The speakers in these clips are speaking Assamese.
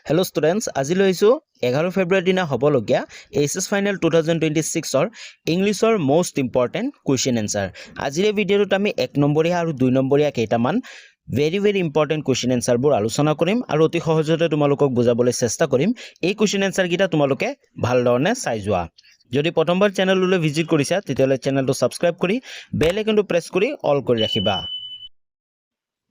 Hello students, আজিলৈ আহিছোঁ 11 ফেব্ৰুৱাৰীৰ দিনা হ'বলগীয়া এইচএছ ফাইনেল 2026ৰ ইংলিছৰ most important question answer। আজিৰ এই ভিডিঅ'টোত আমি 1 নম্বৰীয়া আৰু 2 নম্বৰীয়া কেইটামান very important question answer বোৰ আলোচনা কৰিম আৰু অতি সহজতে তোমালোকক বুজাবলৈ চেষ্টা কৰিম। এই question answer কেইটা তোমালোকে ভালদৰে চাই যোৱা। যদি প্ৰথমবাৰ চেনেললৈ ভিজিট কৰিছা তেতিয়াহ'লে চেনেলটো সাবস্ক্ৰাইব কৰি বেল আইকনটো প্ৰেছ কৰি অল কৰি ৰাখিবা।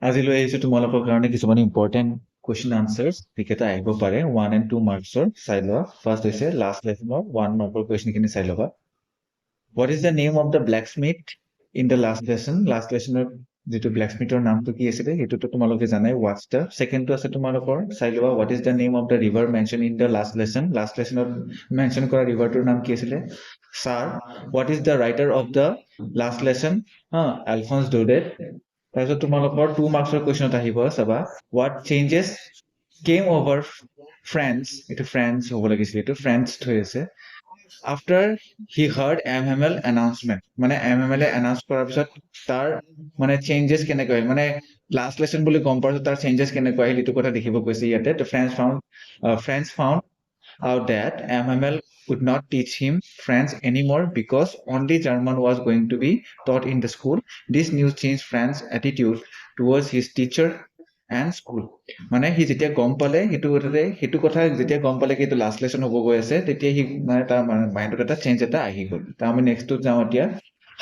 আজিলৈ আহিছো তোমালোকৰ কাৰণে কিছুমান ইম্পৰ্টেণ্ট কুৱেশ্যন আনচাৰ্ছ যিকেইটা আহিব পাৰে 1 and 2 মাৰ্কছৰ চাই লোৱা। ফাৰ্ষ্ট হৈছে লাষ্ট লেচনৰ 1 মাৰ্কৰ কুৱেশ্যনখিনি চাই ল'বা। What is the name of the blacksmith in the last lesson? Last লেচনৰ যিটো ব্লেকস্মিথৰ নামটো কি আছিলে সেইটোতো তোমালোকে জানাই, ৱাটছ দ্য। ছেকেণ্ডটো আছে তোমালোকৰ চাই লোৱা, what is the name of the river mentioned in the last lesson? Last লেচনত মেনশ্যন কৰা ৰিভাৰটোৰ নাম কি আছিলে? Sir. What is the writer of the last lesson? Alphonse Daudet. তাৰপিছত তোমালোকৰ 2 মাৰ্কছৰ কুৱেশ্যনত আহিব, চাবা what changes came over France, এইটো ফ্ৰেন্স হ'ব লাগিছিল, এইটো ফ্ৰেন্স হৈ আছে, after he heard MML announcement. মানে MML এনাউন্স কৰাৰ পিছত তাৰ মানে চেঞ্জেছ কেনেকৈ আহিল, মানে লাষ্ট লেচন বুলি গম পোৱাৰ পিছত তাৰ চেঞ্জেছ কেনেকৈ আহিল এইটো কথা দেখিব গৈছে ইয়াতে। Friends found out that MML would not teach him French anymore because only German was going to be taught in the school. This news changed France's attitude towards his teacher and school. মানে সি যেতিয়া গম পালে সেইটো কথা যেতিয়া গম পালে কি এইটো লাষ্ট লেচন হ'ব গৈ আছে, তেতিয়া সি মানে তাৰ মাইণ্ডত এটা চেঞ্জ এটা আহি গ'ল। তাৰ আমি নেক্সটটোত যাওঁ এতিয়া।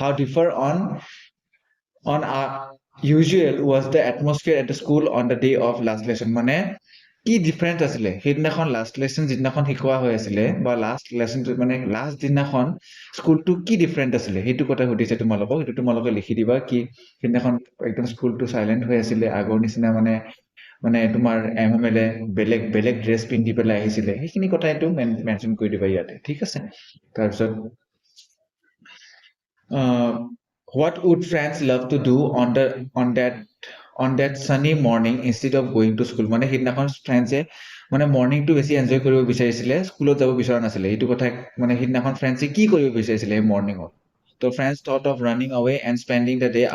How differ on usual was the atmosphere at the school on the day of last lesson? মানে কি ডিফাৰেন্স আছিলে সেইদিনাখন লাষ্ট লেচন যিদিনাখন শিকোৱা হৈ আছিলে বা লাষ্ট লেচন মানে লাষ্ট দিনাখন স্কুলটো কি ডিফাৰেন্ট আছিলে সেইটো কথা সুধিছে তোমালোকক। সেইটো তোমালোকে লিখি দিবা কি সেইদিনাখন একদম স্কুলটো চাইলেণ্ট হৈ আছিলে, আগৰ নিচিনা মানে তোমাৰ MML বেলেগ বেলেগ ড্ৰেছ পিন্ধি পেলাই আহিছিলে, সেইখিনি কথা এইটো মেনশ্যন কৰি দিবা ইয়াতে, ঠিক আছে। তাৰপিছত what would France love to do on that sunny morning instead of going to school? মানে সেইদিনাখন ফ্ৰেন্সে মানে মৰ্ণিংটো বেছি এনজয় কৰিব বিচাৰিছিলে, স্কুলত যাব বিচৰা নাছিলে। এইটো কথা মানে সেইদিনাখন ফ্ৰেন্সে কি কৰিব বিচাৰিছিলে এই মৰ্ণিঙত? তো France thought of running away and spending the day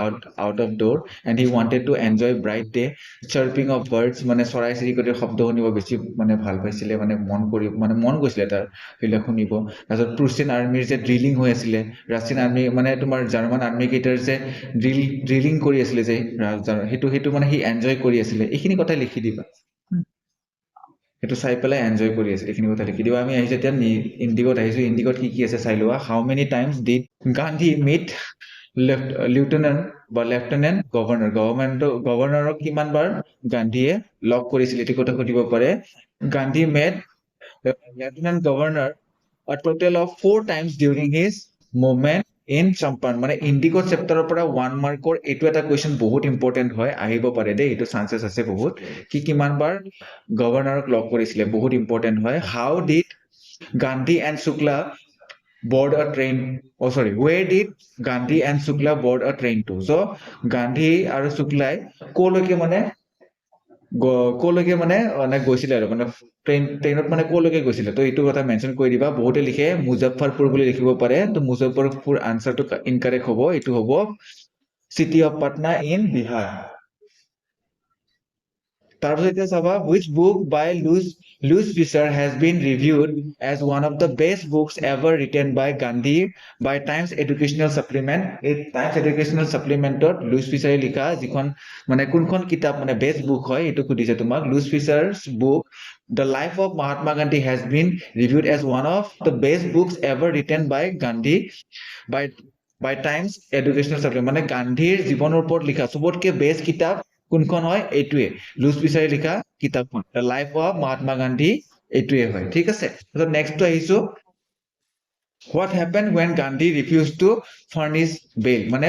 out of door, and he wanted to enjoy bright day, chirping of birds, মানে চৰাই চিৰিকটিৰ শব্দ শুনিব বেছি মানে ভাল পাইছিলে, মানে মন গৈছিলে তাৰ সেইবিলাক শুনিব। তাৰপিছত প্ৰুছিয়ান আৰ্মিৰ যে ড্ৰিলিং হৈ আছিলে, ৰাছিয়ান আৰ্মি মানে তোমাৰ জাৰ্মান আৰ্মি কেইটাৰ যে ড্ৰিলিং কৰি আছিলে যে সেইটো মানে সি এনজয় কৰি আছিলে, এইখিনি কথা লিখি দিবা। সেইটো চাই পেলাই এনজয় কৰি আছে, এইখিনি কথা লিখি দিবা। আমি আহিছো এতিয়া ইণ্ডিগত আহিছো। ইণ্ডিগত কি কি আছে চাই লোৱা। How many times did Gandhi meet lieutenant গভৰ্ণৰক কিমান বাৰ গান্ধীয়ে লগ কৰিছিল এইটো কথা সুধিব পাৰে। Gandhi met lieutenant governor a total of 4 times during his movement in Champaran। মানে ইণ্ডিগৰ চেপ্টাৰৰ পৰা 1 মাৰ্কৰ এইটো এটা কুৱেশ্যন বহুত ইম্পৰ্টেণ্ট হয়, আহিব পাৰে দেই, এইটো চান্সেছ আছে বহুত। কিমান বাৰ গভৰ্ণৰক লগ কৰিছিলে, বহুত ইম্পৰ্টেণ্ট হয়। How did Gandhi and Shukla board a train, where did Gandhi and Shukla board a train to? So Gandhi আৰু শুক্লাই কলৈকে মানে গৈছিলে আৰু মানে ট্ৰেইনত মানে কলৈকে গৈছিলে, তো এইটো কথা মেনশ্যন কৰি দিবা। বহুতে লিখে মুজফ্ফৰপুৰ বুলি লিখিব পাৰে, তো মুজফ্ফৰপুৰ আনচাৰটো ইনকাৰেক্ট হ'ব, এইটো হ'ব city of Patna in Bihar. তাৰপিছত এতিয়া চাবা, which book by Louis Fisher has been reviewed as one of the best books ever written by Gandhi by Times Educational Supplement? এই Times Educational Supplementত লুইচ ফিচাৰে লিখা যিখন মানে কোনখন কিতাপ মানে বেষ্ট বুক হয় এইটো সুধিছে তোমাক। Louis Fischer's book The Life of Mahatma Gandhi has been reviewed as one of the best books ever written by Gandhi by Times Educational Supplement। মানে গান্ধীৰ জীৱনৰ ওপৰত লিখা চবতকে বেষ্ট কিতাপ কোনখন হয়? এইটোৱে লুইচ ফিচাৰে লিখা কিতাপখন the life of Mahatma Gandhi, এইটোৱে হয়, ঠিক আছে। তাৰপিছত নেক্সটটো আহিছো, what happen when Gandhi refused to furnish bail? মানে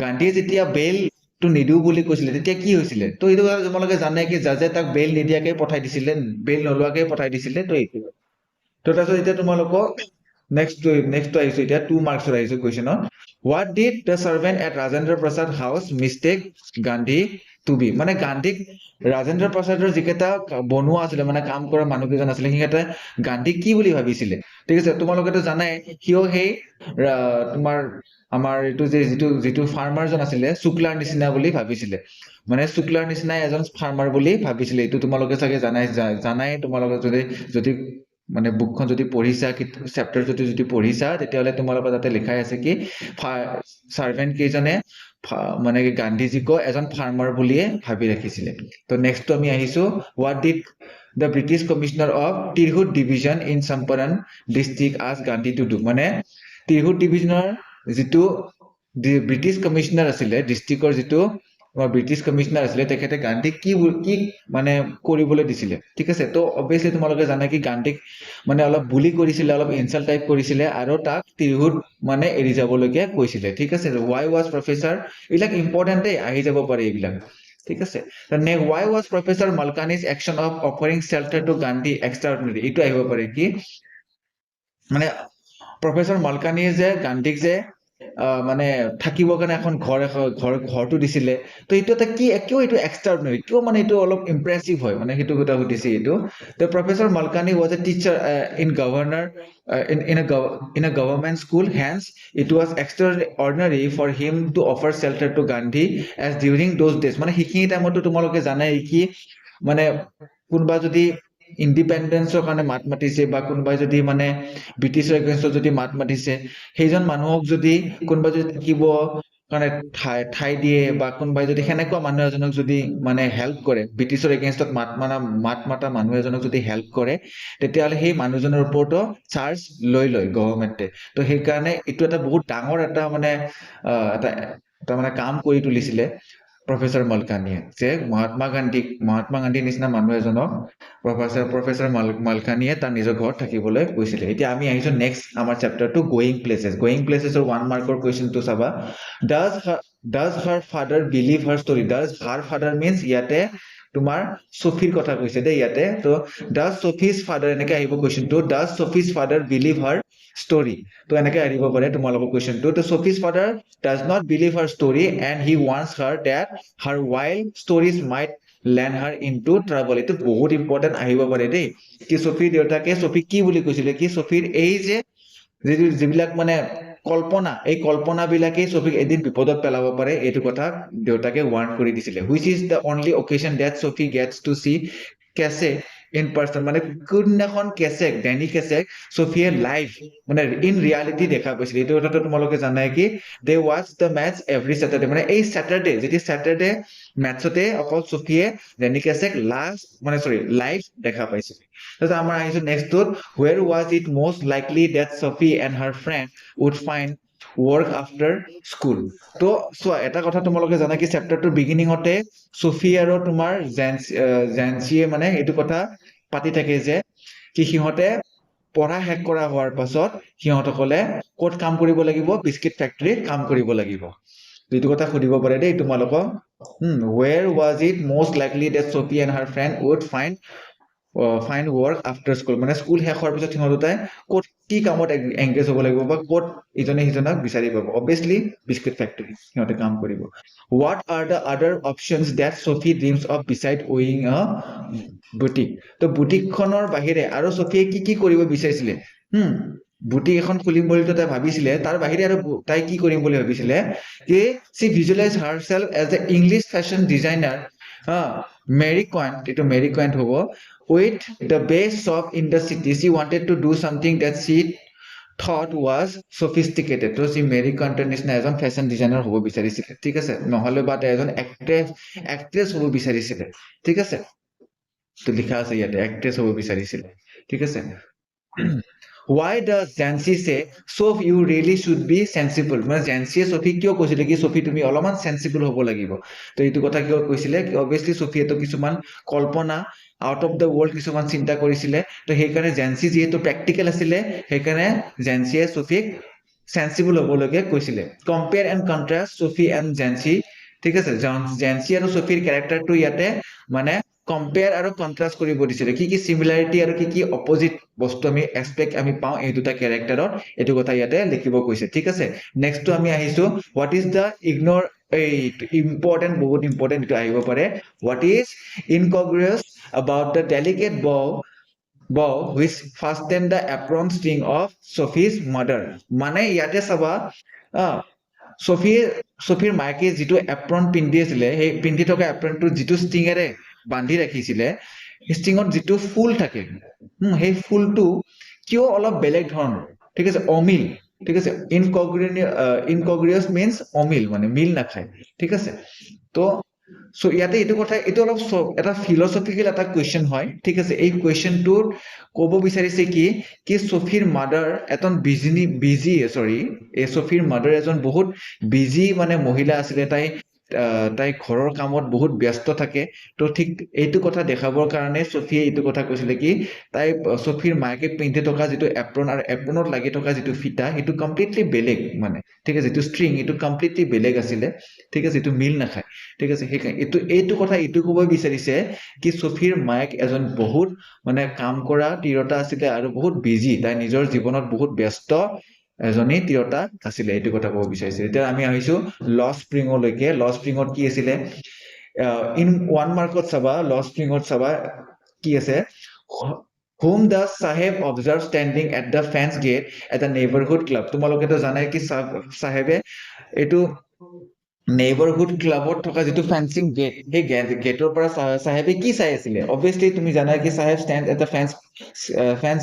গান্ধীয়ে যেতিয়া বেইলটো নিদিওঁ বুলি কৈছিলে তেতিয়া কি হৈছিলে? তো এইটো তোমালোকে জানে কি জাজে তাক বেইল নিদিয়াকে পঠাই দিছিলে, বেইল নোলোৱাকে পঠাই দিছিলে, তো এইটো। তো তাৰপিছত এতিয়া তোমালোকক নেক্সটটো আহিছো এতিয়া 2 মাৰ্কছৰ আহিছো কুৱেশ্যনত। What did the servant at Rajendra Prasad house mistake Gandhi to be? মানে গান্ধীক ৰাজেন্দ্ৰ প্ৰসাদৰ যিকেইটা বনোৱা আছিলে মানে কাম কৰা মানুহকেইজন আছিলে, সিহঁতে গান্ধীক কি বুলি ভাবিছিলে, ঠিক আছে। তোমালোকেতো জানাই সিও সেই তোমাৰ আমাৰ এইটো যে যিটো ফাৰ্মাৰজন আছিলে শুক্লাৰ নিচিনা বুলি ভাবিছিলে মানে শুক্লাৰ নিচিনা এজন ফাৰ্মাৰ বুলি ভাবিছিলে এইটো তোমালোকে চাগে জানাই তোমালোকে যদি মানে বুকখন যদি পঢ়িছা চেপ্টাৰ যদি পঢ়িছা তেতিয়াহ'লে তোমালোকৰ তাতে লিখাই আছে কি চাৰ্ভেণ্ট কেইজনে মানে গান্ধীজীকো এজন ফাৰ্মাৰ বুলিয়ে ভাবি ৰাখিছিলে তো নেক্সট আমি আহিছো what did the British commissioner of Tirhut division in Champaran district ask Gandhi to do মানে তিৰহুত ডিভিজনৰ যিটো ব্ৰিটিছ কমিশনাৰ আছিলে ডিষ্ট্ৰিক্টৰ যিটো ব্ৰিটিছ কমিশনাৰ আছিলে তেখেতে গান্ধীক কি মানে কৰিবলৈ দিছিলে ঠিক আছে তো অবভিয়াছলি তোমালোকে জানা কি গান্ধীক মানে অলপ বুলি কৰিছিলে অলপ ইনচাল্ট টাইপ কৰিছিলে আৰু তাক তিৰহুত মানে এৰি যাবলৈকে কৈছিলে ঠিক আছে why was professor এইবিলাক ইম্পৰ্টেণ্ট আহি যাব পাৰে এইবিলাক ঠিক আছে why was professor Malkani's action of offering shelter to Gandhi extraordinary এইটো আহিব পাৰে কি মানে প্ৰফেসৰ মালকানিয়ে যে গান্ধীক যে মানে থাকিবৰ কাৰণে এখন ঘৰটো দিছিলে তো এইটো এটা কিয় এইটো এক্সট্ৰাঅৰ্ডিনাৰী কিয় মানে এইটো অলপ ইম্প্ৰেছিভ হয় মানে সেইটো কথা সুধিছে এইটো তো professor Malkani was a teacher in governor in a government school hence it was extraordinary for him to offer shelter to Gandhi as during those days মানে সেইখিনি টাইমতো তোমালোকে জানাই কি মানে কোনোবা যদি ইণ্ডিপেণ্ডেন্সৰ কাৰণে মাত মাতিছে বা কোনোবাই যদি মানে ব্ৰিটিছৰ এগেইনষ্টত যদি মাত মাতিছে সেইজন মানুহক যদি কোনোবাই যদি থাকিব কাৰণে ঠাই দিয়ে বা কোনোবাই যদি সেনেকুৱা মানুহ এজনক যদি মানে হেল্প কৰে ব্ৰিটিছৰ এগেইনষ্টত মাত মাতা মানুহ এজনক যদি হেল্প কৰে তেতিয়াহ'লে সেই মানুহজনৰ ওপৰতো চাৰ্জ লয় গভৰ্ণমেণ্টে তো সেইকাৰণে এইটো এটা বহুত ডাঙৰ এটা মানে এটা মানে কাম কৰি তুলিছিলে প্ৰফেসৰ মালকানিয়ে যে মহাত্মা গান্ধীৰ নিচিনা মানুহ এজনক প্ৰফেসৰ মালকানিয়ে তাৰ নিজৰ ঘৰত থাকিবলৈ কৈছিলে এতিয়া আমি আহিছো নেক্সট আমাৰ চেপ্টাৰটো গোয়িং প্লেচেছৰ 1 মাৰ্কৰ কুৱেশ্যনটো চাবা does her father believe her story does her father means ইয়াতে তোমাৰ সফিৰ কথা কৈছে দেই ইয়াতে তো ডাজ সফিজ ফাদাৰ এনেকে আহিব কুৱেশ্যনটো does Sophie's father believe her story তো এনেকে আহিব পাৰে তোমালোকৰ কুৱেশ্যনটো তো Sophie's father does not believe her story and he wants her that her wild stories might land her into trouble এইটো বহুত ইম্পৰ্টেণ্ট আহিব পাৰে দেই কি সফিৰ দেউতাকে সফিক কি বুলি কৈছিলে কি সফিৰ এই যে যিবিলাক মানে এই কল্পনা বিলাকেই সফিক এদিন বিপদত পেলাব পাৰে এইটো কথা দেউতাকে ৱাৰ্ণ কৰি দিছিলে which is the only occasion that Sophie gets to see Casey in person মানে কোনদিনাখন ডেনি কেছেক সফিয়ে লাইভ মানে ইন ৰিয়ালিটি দেখা পাইছিল এইটো কথাটো তোমালোকে জানাই কি they watch the match every Saturday মানে এই চেটাৰডে যেতিয়া চেটাৰডে মেটচতে অকল সফিয়ে ডেনি কেছেক লাইভ দেখা পাইছিল তাৰপিছত আমাৰ আহিছো নেক্সটটোত where was it most likely that Sophie and her friend would find work after school তো চোৱা এটা কথা তোমালোকে জানা কি চেপ্টাৰটোৰ বিগিনিঙতে সফি আৰু তোমাৰ জেনচিয়ে মানে এইটো কথা পাতি থাকে যে কি সিহঁতে পঢ়া শেষ কৰা হোৱাৰ পাছত সিহঁতসকলে ক'ত কাম কৰিব লাগিব বিস্কিট ফেক্টৰীত কাম কৰিব লাগিব এইটো কথা সুধিব পাৰে দেই তোমালোকক where was it most likely that Sophie and her friend would find work after school মানে স্কুল শেষ হোৱাৰ পিছত সিহঁত দুটাই ক'ত কি কামত এংগেজ হ'ব লাগিব বা ক'ত ইজনে সিজনক বিচাৰি পাব অবভিয়াছলি বিস্কুট ফেক্টৰী সিহঁতে কাম কৰিব what are the other options that Sophie dreams of beside owning a boutique তো বুটিকখনৰ বাহিৰে আৰু সফিয়ে কি কৰিব বিচাৰিছিলে বুটিক এখন খুলিম বুলি তাই ভাবিছিলে তাৰ বাহিৰে আৰু তাই কি কৰিম বুলি ভাবিছিলে কি she visualized herself as the English fashion designer Mary Quant এইটো Mary Quant হ'ব with the best shop in the city she wanted to do something that she thought was sophisticated তো she Mary Quanter নিচিনা এজন ফেশ্বন ডিজাইনাৰ হ'ব বিচাৰিছিলে ঠিক আছে নহলে বা এজন এক্ট্ৰেছ হ'ব বিচাৰিছিলে ঠিক আছে তো লিখা আছে ইয়াতে এক্ট্ৰেছ হ'ব বিচাৰিছিলে ঠিক আছে why does Jansi say so you really should be sensible মানে জেনচিয়ে সফিক কিয় কৈছিলে কি সফি তুমি অলপমান সেন্সিবল হ'ব লাগিব তো এইটো কথা কিয় কৈছিলে অবভিয়াছলি সফিয়ে তো কিছুমান কল্পনা আউট অফ দ্য ৱৰ্ল্ড কিছুমান চিন্তা কৰিছিলে তো সেইকাৰণে জেনচি যিহেতু প্ৰেক্টিকেল আছিলে সেইকাৰণে জেনচিয়ে সফিক সেন্সিবল হ'বলৈকে কৈছিলে compare and contrast Sophie and Jansie ঠিক আছে জেনচি আৰু সফিৰ কেৰেক্টাৰটো ইয়াতে মানে কম্পেয়াৰ আৰু কণ্ট্ৰাষ্ট কৰিব দিছিলে কি সিমিলাৰিটি আৰু কি অপজিট বস্তু আমি এক্সপেক্ট আমি পাওঁ এই দুটা কেৰেক্টাৰত এইটো কথা ইয়াতে লিখিব কৈছে ঠিক আছে নেক্সটটো আমি আহিছো what is the ignore important বহুত ইম্পৰ্টেণ্ট এইটো আহিব পাৰে what is incongruous about the delicate bow which fastened the apron string of Sophie's mother মানে ইয়াতে চাবা ছফিৰ মাকে যিটো এপ্ৰন পিন্ধি আছিলে সেই পিন্ধি থকা এপ্ৰনটো যিটো ষ্টিঙেৰে বান্ধি ৰাখিছিলে ষ্টিঙত যিটো ফুল থাকে সেই ফুলটো কিয় অলপ বেলেগ ধৰণৰ ঠিক আছে অমিল ঠিক আছে ইনকগ্ৰিয়াছ মিনছ অমিল মানে মিল নাখায় ঠিক আছে তো ইয়াতে এইটো কথা এইটো অলপ এটা ফিলচফিকেল এটা কুৱেশ্যন হয় ঠিক আছে এই কুৱেশ্যনটোৰ ক'ব বিচাৰিছে কি ছফিৰ মাদাৰ এজন ছফিৰ মাদাৰ এজন বহুত বিজি মানে মহিলা আছিলে তাই ঘৰৰ কামত বহুত ব্যস্ত থাকে তো ঠিক এইটো কথা দেখাবৰ কাৰণে ছফিয়ে এইটো কথা কৈছিলে কি ছফিৰ মাকে পিন্ধি থকা যিটো এপ্ৰন আৰু এপ্ৰনত লাগি থকা যিটো ফিটা সেইটো কমপ্লিটলি বেলেগ মানে ঠিক আছে যিটো ষ্ট্ৰিং এইটো কমপ্লিটলি বেলেগ আছিলে ঠিক আছে এইটো মিল নাখায় ঠিক আছে সেইকাৰণে এইটো কথা এইটো ক'ব বিচাৰিছে কি ছফিৰ মায়েক এজন বহুত মানে কাম কৰা তিৰোতা আছিলে আৰু বহুত বিজি তাই নিজৰ জীৱনত বহুত ব্যস্ত এজনী তিৰোতা আছিলে এইটো কথা ক'ব বিচাৰিছে এতিয়া আমি আহিছো ল স্প্ৰিঙলৈকে ল স্প্ৰিঙত কি আছিলে ইন 1 মাৰ্কত চাবা ল স্প্ৰিঙত চাবা কি আছে whom does Saheb observe standing at the fence gate at the neighborhood club তোমালোকেতো জানাই কি চাহেবে এইটো নেইবাৰহুড ক্লাবত থকা যিটো ফেন্সিং গেট সেই গেটৰ পৰা চাহেবে কি চাই আছিলে অবভিয়াছলি তুমি জানা কি sahib stand at the fence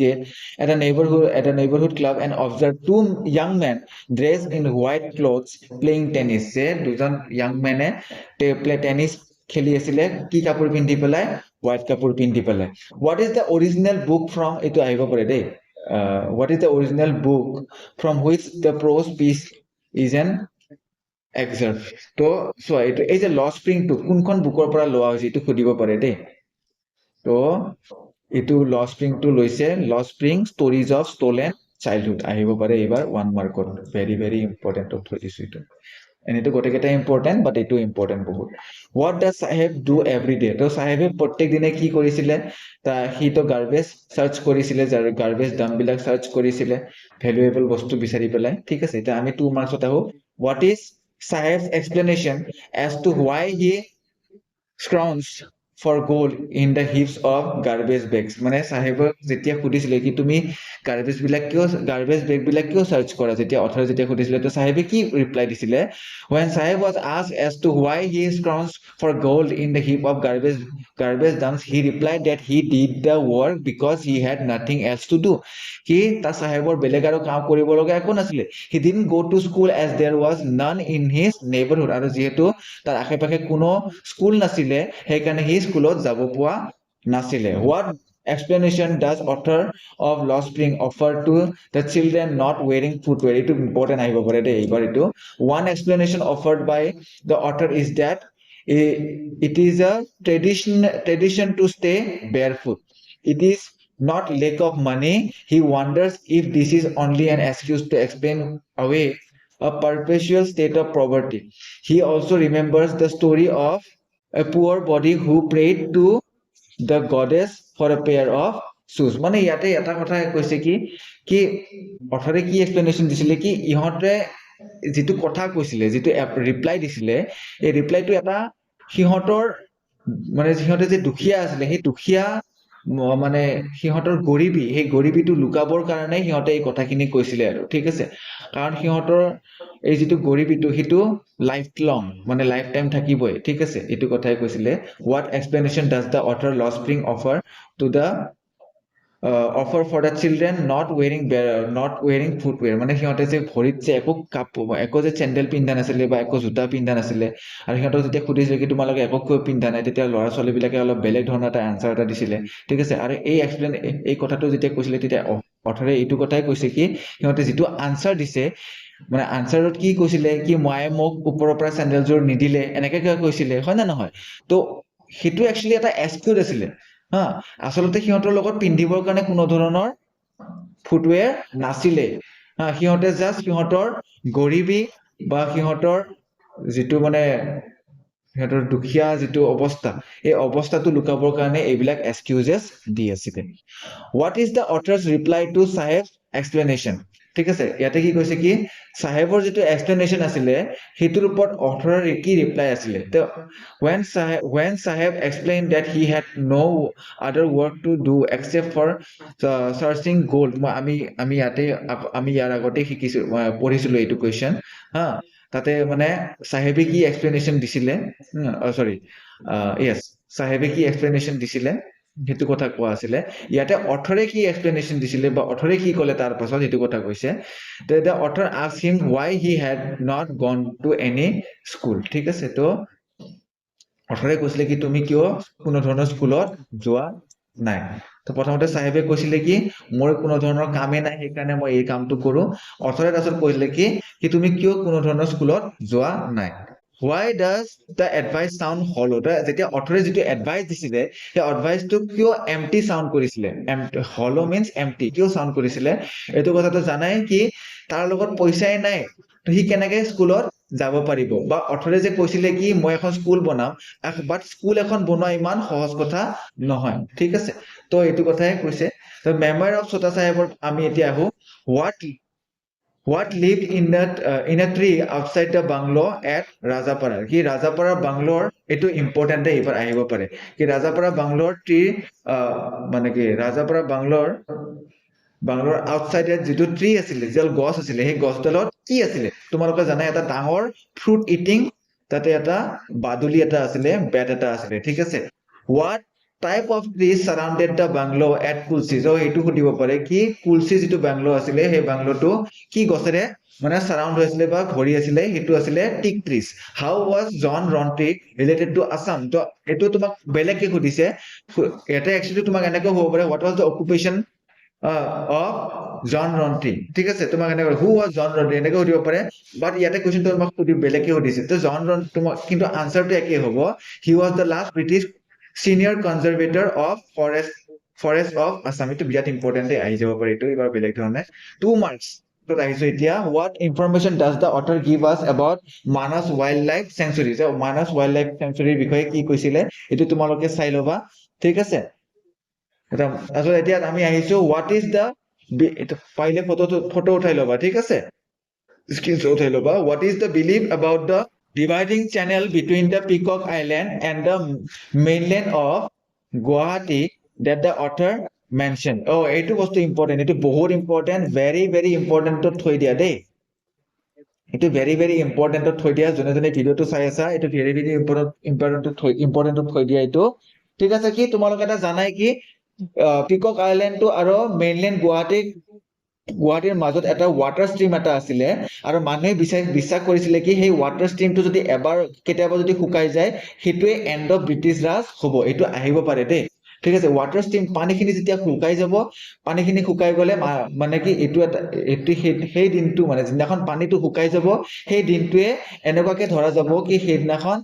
gate at a neighborhood club and observe two young men dressed in white clothes playing tennis যে দুজন young men প্লে টেনিছ খেলি আছিলে কি কাপোৰ পিন্ধি পেলাই হোৱাইট কাপোৰ পিন্ধি পেলাই what is the original book from এইটো আহিব পাৰে দেই what is the original book from which the prose piece is an excerpt তো চোৱা এইটো এই যে ল স্প্ৰিংটো কোনখন বুকৰ পৰা লোৱা হৈছে এইটো সুধিব পাৰে দেই তো এইটো ল স্প্ৰিংটো লৈছে ল spring stories of stolen childhood আহিব পাৰে এইবাৰ 1 মাৰ্কত ভেৰি ভেৰি ইম্পৰ্টেণ্ট থৈ দিছো এইটো এনেইতো গোটেইকেইটাই ইম্পৰ্টেণ্ট বাট এইটো ইম্পৰ্টেণ্ট বহুত what does sahib do every day তো চাহেবে প্ৰত্যেক দিনে কি কৰিছিলে সিটো গাৰ্বেজ চাৰ্চ কৰিছিলে গাৰ্বেজ ডাম্পবিলাক চাৰ্চ কৰিছিলে ভেলুৱেবল বস্তু বিচাৰি পেলাই ঠিক আছে এতিয়া আমি 2 মাৰ্কছত আহো what is sahib's explanation as to why he scrounged for gold in the heaps of garbage bags মানে চাহেবক যেতিয়া সুধিছিলে কি তুমি গাৰ্বেজ বেগ বিলাক কিয় চাৰ্চ কৰা যেতিয়া অথৰ যেতিয়া সুধিছিলে তো চাহেবে কি ৰিপ্লাই দিছিলে when Saheb was asked as to why he scrounged for gold in the heap of garbage dumps he replied that he did the work because he had nothing else to do কি তাৰ চাহেবৰ বেলেগ আৰু কাম কৰিব লগা একো নাছিলে he didn't go to school as there was none in his neighborhood আৰু যিহেতু তাৰ আশে-পাশে কোনো স্কুল নাছিলে সেইকাৰণে সি স্কুলত যাব পোৱা নাছিলে what explanation does author of Lost Spring offer to the children not wearing footwear itu important আহিব পাৰে দেই এইবাৰ এইটো one explanation offered by the author is that it is a tradition to stay barefoot it is not lack of money he wonders if this is only an excuse to explain away a perpetual state of poverty he also remembers the story of a poor body who prayed to the goddess for a pair of shoes মানে ইয়াতে এটা কথা কৈছে কি অথৰে কি এক্সপ্লেনেশ্যন দিছিলে কি ইহঁতে যিটো কথা কৈছিলে যিটো ৰিপ্লাই দিছিলে এই ৰিপ্লাইটো এটা সিহঁতৰ মানে সিহঁতে যে দুখীয়া আছিলে সেই দুখীয়া মানে সিহঁতৰ গৰিবী সেই গৰিবীটো লুকাবৰ কাৰণে সিহঁতে এই কথাখিনি কৈছিলে আৰু ঠিক আছে কাৰণ সিহঁতৰ এই যিটো গৰিবীটো সেইটো লাইফ লং মানে লাইফ টাইম থাকিবই ঠিক আছে এইটো কথাই কৈছিলে what explanation does the author Lost Spring offer to the offer for the children not wearing footwear মানে সিহঁতে যে ভৰিত যে একো যে চেণ্ডেল পিন্ধা নাছিলে বা একো জোতা পিন্ধা নাছিলে আৰু সিহঁতক যেতিয়া সুধিছিলে কি তোমালোকে একো কিয় পিন্ধা নাই তেতিয়া ল'ৰা ছোৱালীবিলাকে অলপ বেলেগ ধৰণৰ এটা এনচাৰ এটা দিছিলে ঠিক আছে আৰু এই কথাটো যেতিয়া কৈছিলে তেতিয়া অথৰে এইটো কথাই কৈছে কি সিহঁতে যিটো আনচাৰ দিছে মানে আনচাৰত কি কৈছিলে কি মায়ে মোক ওপৰৰ পৰা চেণ্ডেলযোৰ নিদিলে এনেকে কিয় কৈছিলে হয় না নহয় তো সেইটো একচুৱেলি এটা এক্সকিউজ আছিলে হা আচলতে সিহঁতৰ লগত পিন্ধিবৰ কাৰণে কোনো ধৰণৰ ফুটৱেৰ নাছিলে হা সিহঁতে জাষ্ট সিহঁতৰ গৰিবী বা সিহঁতৰ যিটো মানে সিহঁতৰ দুখীয়া যিটো অৱস্থা এই অৱস্থাটো লুকাবৰ কাৰণে এইবিলাক এক্সকিউজেছ দি আছিলে what is the author's reply to Saheb's explanation ঠিক আছে ইয়াতে কি কৈছে কি সাহেবৰ যেটো এক্সপ্লেনেশন আছিলে হেতুৰ ওপৰত অথৰৰ কি ৰিপ্লাই আছিলে তো when Saheb explained that he had no other work to do except for searching gold আমি ইয়াৰ আগতে শিকিছো পঢ়িছিলো এইটো কোৱেশ্চন হা তাতে মানে সাহেবে কি এক্সপ্লেনেশন দিছিলে সৰি ইয়েস সাহেবে কি এক্সপ্লেনেশন দিছিলে হেতু কথা কোৱা আছিলে ইয়াতে অথৰে কি এক্সপ্লেনেশন দিছিলে বা অথৰে কি ক'লে তাৰ পাছত হেতু কথা কৈছে the author asked him why he had not gone to any school ঠিক আছে তো অথৰে কৈছিলে কি তুমি কিয় কোনো ধৰণৰ স্কুলত যোৱা নাই তো প্ৰথমতে সাহেবে কৈছিলে কি মোৰ কোনো ধৰণৰ কামে নাই সেইকাৰণে মই এই কামটো কৰো অথৰে তাৰপিছত কৈছিলে কি তুমি কিয় কোনো ধৰণৰ স্কুলত যোৱা নাই why does the advice sound hollow যেতিয়া অথৰে যেটো এডভাইস দিছিলে সেই এডভাইসটো কিয় এম্পটি সাউন্ড কৰিছিলে hollow means empty কিয় সাউন্ড কৰিছিলে এইটো কথাটো জানাই কি তাৰ লগত পইচাই নাই তো হি কেনেকে স্কুলত যাব পাৰিব বা অথৰে যে কৈছিলে কি মই এখন স্কুল বনাম বাট স্কুল এখন বনোৱা ইমান সহজ কথা নহয় ঠিক আছে তো এইটো কথাই কৈছে তো মেমৰি অফ ছোটা সাহেবৰ আমি এতিয়া আহো what lived in a tree outside the bungalow at Rajapara কি Rajapara bungalow এটো ইম্পৰ্টেন্ট এইবাৰ আহিব পাৰে কি Rajapara bungalow tree মানে কি Rajapara bungalow outside যেটো ট্ৰী আছিল যেল গছ আছিল সেই গছডালত কি আছিল তোমালোকে জানা এটা ডাঙৰ ফ্ৰুট ইটিং তাতে এটা বাদুলি এটা আছিল বেট এটা আছিল ঠিক আছে what type of trees surrounded the bungalow at Kulsi so এইটো সুধিব পাৰে কি কুলসি যেটো bungalow আছিল সেই bungalow কি গছৰে মানে সাৰাউণ্ড হৈছিলে বা ঘৰি আছিলে হেতু আছিলে teak trees how was John Rontrick related to Assam তো এটো তোমাক বেলেগকে সুধিছে এটা একচুয়ালি তোমাক এনেকৈ হ'ব পাৰে what was the occupation of জন ৰন্ট্ৰি ঠিক আছে তোমাক এনেকৈ who was জন ৰন্ট্ৰি এনেকৈ সুধিব পাৰে বাট ইয়াতে কোৱেশ্চনটো তোমাক বেলেগকে সুধিছে তো জন ৰন্ট্ৰি তোমাক কিন্তু আনসাৰটো একেই হ'ব he was the last British senior conservator of forest of Assam itu biat important ahi jabo pare itu ebar beleg dhorone 2 marks to আহিছো এতিয়া what information does the author give us about Manas wildlife sanctuary so Manas wildlife sanctuary বিষয়ে কি কৈছিলে এটো তোমালোকে চাই লবা ঠিক আছে এটা আসলে এতিয়া আমি আহিছো what is the এটা পাইলে ফটো উঠাই লবা ঠিক আছে স্ক্রিনশট উঠাই লবা what is the belief about the dividing channel between the Peacock Island and the mainland of Guwahati that the author mentioned oh এইটো বস্তু ইম্পৰ্টেন্ট এইটো বহুত ইম্পৰ্টেন্ট very important to থৈ দিয়া দেই এইটো very important to থৈ দিয়া জনে জনে ভিডিওটো চাই আছা এইটো very important to থৈ দিয়া এইটো ঠিক আছে কি তোমালোকে এটা জানাই কি পিকক আইল্যান্ডটো আৰু মেইনল্যান্ড গুৱাহাটীৰ মাজত এটা ওয়াটাৰ ষ্ট্ৰীম এটা আছিলে আৰু মানুহে বিশ্বাস কৰিছিলে কি সেই ওয়াটাৰ ষ্ট্ৰীমটো যদি এবাৰ কেতিয়াবা যদি শুকাই যায় হেতুৱে এন্ড অফ ব্ৰিটিছ ৰাজ হ'ব এইটো আহিব পাৰে দেই ঠিক আছে ওয়াটাৰ ষ্ট্ৰীম পানীখিনি যেতিয়া শুকাই যাব পানীখিনি শুকাই গলে মানে কি এইটো সেই দিনটো মানে যিদিনাখন পানীটো শুকাই যাব সেই দিনটোৱে এনেকুৱাকে ধৰা যাব কি সেইদিনাখন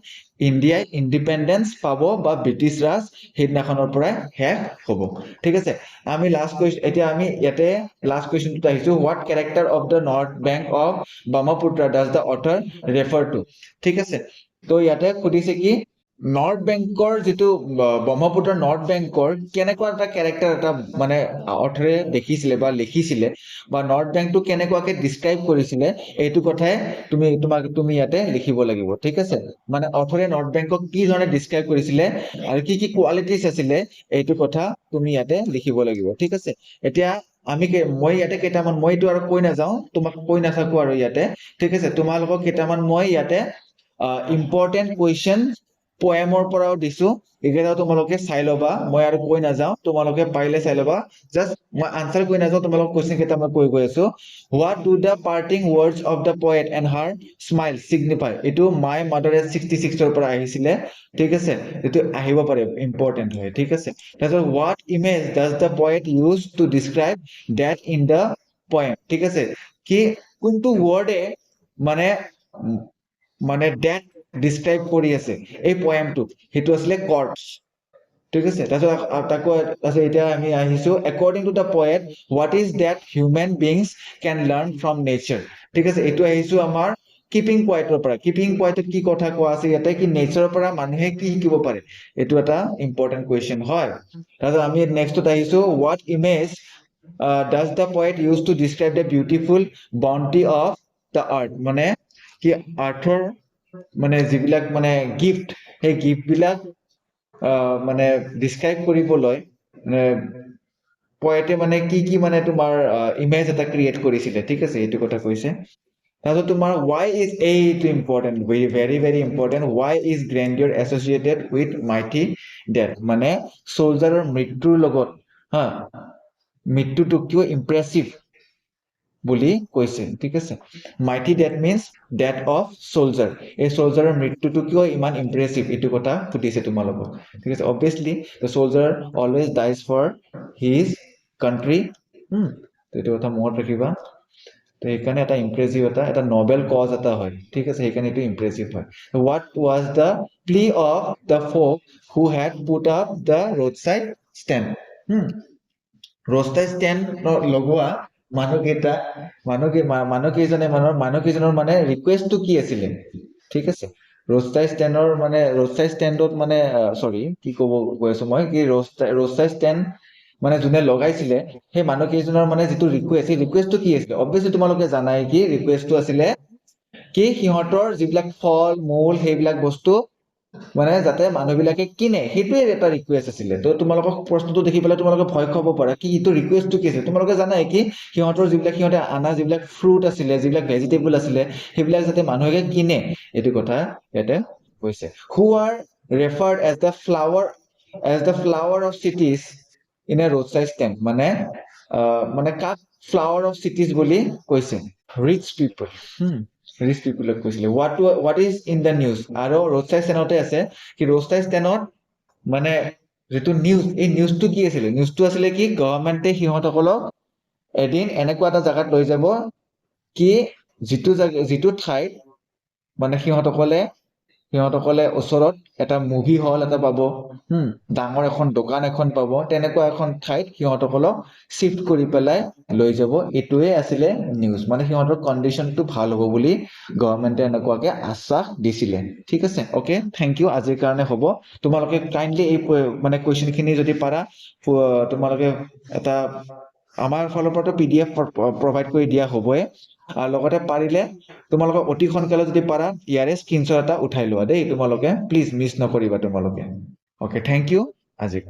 ইণ্ডিয়াই ইণ্ডিপেন্ডেন্স পাব বা ব্ৰিটিছ ৰাজ সেইদিনাখনৰ পৰা শেষ হ'ব ঠিক আছে আমি লাষ্ট কুৱেশ্চন এতিয়া আমি ইয়াতে লাষ্ট কুৱেশ্চনটো আহিছো what character of the north bank of Brahmaputra does the author refer to ঠিক আছে তো ইয়াতে সুধিছে কি নৰ্থ বেংকৰ যেটো ব্ৰহ্মপুত্ৰ নৰ্থ বেংকৰ কেনেকুৱা এটা ক্যাৰেক্টাৰ এটা মানে অথৰে দেখিছিলে বা লিখিছিলে বা নৰ্থ বেংকটো কেনেকুৱাকে ডিসক্ৰাইব কৰিছিলে এইটো কথাই তুমি ইয়াতে লিখিব লাগিব ঠিক আছে মানে অথৰে নৰ্থ বেংকক কি ধৰণে ডিসক্ৰাইব কৰিছিলে আৰু কি কোৱালিটিজ আছিলে এইটো কথা তুমি ইয়াতে লিখিব লাগিব ঠিক আছে এতিয়া মই ইয়াতে কেইটামান মই এইটো আৰু কৈ নাযাওঁ তোমাক কৈ নাথাকো আৰু ইয়াতে ঠিক আছে তোমালোকক কেইটামান মই ইয়াতে ইম্পৰ্টেন্ট কুৱেশ্চন পোয়েমৰ পৰাও দিছো একেটাও তোমালোকে চাই লবা মই আৰু কৈ নাযাওঁ তোমালোকে পাৰিলে চাই লবা জাস্ট মই আনসাৰ কৈ নাযাওঁ তোমালোক কোৱেশ্চন কেইটা মই কৈ আছো what do the parting words of the poet and her smile signify এইটো my mother is 66 ৰ পৰা আহিছিলে ঠিক আছে এইটো আহিব পাৰে ইম্পৰ্টেন্ট হয় ঠিক আছে তাৰপিছত what image does the poet use to describe that in the poem ঠিক আছে কি কোনটো ওয়ার্ডে মানে that describe কৰি আছে এই পোয়েমটো হেতু আসলে corpse ঠিক আছে তাৰপিছত এতিয়া আমি আহিছো according to the poet what is that human beings can learn from nature ঠিক আছে এইটো আহিছো আমাৰ কিপিং কোৱাইটৰ পৰা কিপিং কোৱাইটত কি কথা কোৱা আছে ইয়াতে কি নেচাৰৰ পৰা মানুহে কি শিকিব পাৰে এইটো এটা ইম্পৰ্টেন্ট কুৱেশ্চন হয় তাৰপিছত আমি নেক্সটত আহিছো what image does the poet use to describe the beautiful bounty of the earth মানে কি আৰ্থৰ মানে যিবিলাক মানে গিফ্ট সেই গিফ্ট বিলাক মানে ডিসক্ৰাইব কৰিবলৈ মানে পয়েটে মানে কি মানে তোমাৰ ইমেজ এটা ক্ৰিয়েট কৰিছিলে ঠিক আছে এইটো কথা কৈছে তাৰপিছত তোমাৰ why is এইটো important very very important why is grandeur associated with mighty death মানে সোলজাৰৰ মৃত্যুৰ লগত হা মৃত্যুটো কিয় ইম্প্ৰেছিভ বুলি কৈছে ঠিক আছে মাইটি ডেথ মিন্স ডেথ অফ সোলজাৰ এই সোলজাৰৰ মৃত্যুটো কিয় ইমান ইম্প্ৰেছিভ এইটো কথা সুধিছে তোমালোকক ঠিক আছে obviously the soldier always dies for his country এইটো কথা মনত ৰাখিবা তো সেইকাৰণে এটা ইম্প্ৰেছিভ এটা নবেল কজ এটা হয় ঠিক আছে সেইকাৰণে এইটো ইম্প্ৰেছিভ হয় what was the plea of the folk who had put up the road side stand road stand লগোৱা মানুহকেইজনৰ মানে ৰিকুৱেষ্টটো কি আছিলে ঠিক আছে ৰোড ষ্টেণ্ডত মানে চৰি কি ক'ব গৈ আছো মই কি ৰোড ষ্টেণ্ড মানে যোনে লগাইছিলে সেই মানুহকেইজনৰ মানে যিটো ৰিকুৱেষ্ট সেই ৰিকুৱেষ্টটো কি আছিলে অবভিয়াছলি তোমালোকে জানাই কি ৰিকুৱেষ্টটো আছিলে কি সিহঁতৰ যিবিলাক ফল মূল সেইবিলাক বস্তু মানে যাতে মানুহবিলাকে কিনে সেইটোৱে এটা ৰিকুৱেষ্ট আছিলে তো তোমালোকক প্ৰশ্নটো দেখি পেলাই তোমালোকে ভয় খাব পাৰা কি এইটো ৰিকুৱেষ্টটো কি আছিল তোমালোকে জানাই কি সিহঁতৰ যিবিলাক সিহঁতে আনা যিবিলাক ফ্ৰুট আছিলে যিবিলাক ভেজিটেবল আছিলে সেইবিলাক যাতে মানুহে কিনে এইটো কথা ইয়াতে কৈছে who are referred as the flower of cities in a road side stand মানে কাক ফ্লাৱাৰ অফ চিটিজ বুলি কৈছে ৰিচ পিপল ৰিচ পিপলক কৈছিলে what is in the news আৰু ৰোড চাইড ষ্টেণ্ডতে আছে কি ৰোড চাইড ষ্টেণ্ডত মানে যিটো নিউজ এই নিউজটো কি আছিলে নিউজটো আছিলে কি গভৰ্ণমেণ্টে সিহঁতসকলক এদিন এনেকুৱা এটা জাগাত লৈ যাব কি যিটো ঠাইত মানে সিহঁতসকলে ওচৰত এটা মুভি হল এটা পাব ডাঙৰ এখন দোকান এখন পাব তেনেকুৱা এখন ঠাইত সিহঁতসকলক শিফ্ট কৰি পেলাই লৈ যাব এইটোৱে আছিলে নিউজ মানে সিহঁতৰ কণ্ডিশ্যনটো ভাল হ'ব বুলি গভৰ্ণমেণ্টে এনেকুৱাকে আশ্বাস দিছিলে ঠিক আছে অকে থেংক ইউ আজিৰ কাৰণে হ'ব তোমালোকে কাইণ্ডলি এই মানে কুৱেশ্যনখিনি যদি পাৰা তোমালোকে এটা আমাৰ ফালৰ পৰাতো PDF প্ৰভাইড কৰি দিয়া হ'বই আৰু লগতে পাৰিলে তোমালোকে অতি সোনকালে যদি পাৰা ইয়াৰে স্ক্ৰীনশ্বট এটা উঠাই লোৱা দেই তোমালোকে প্লিজ মিছ নকৰিবা তোমালোকে অকে থেংক ইউ আজিৰ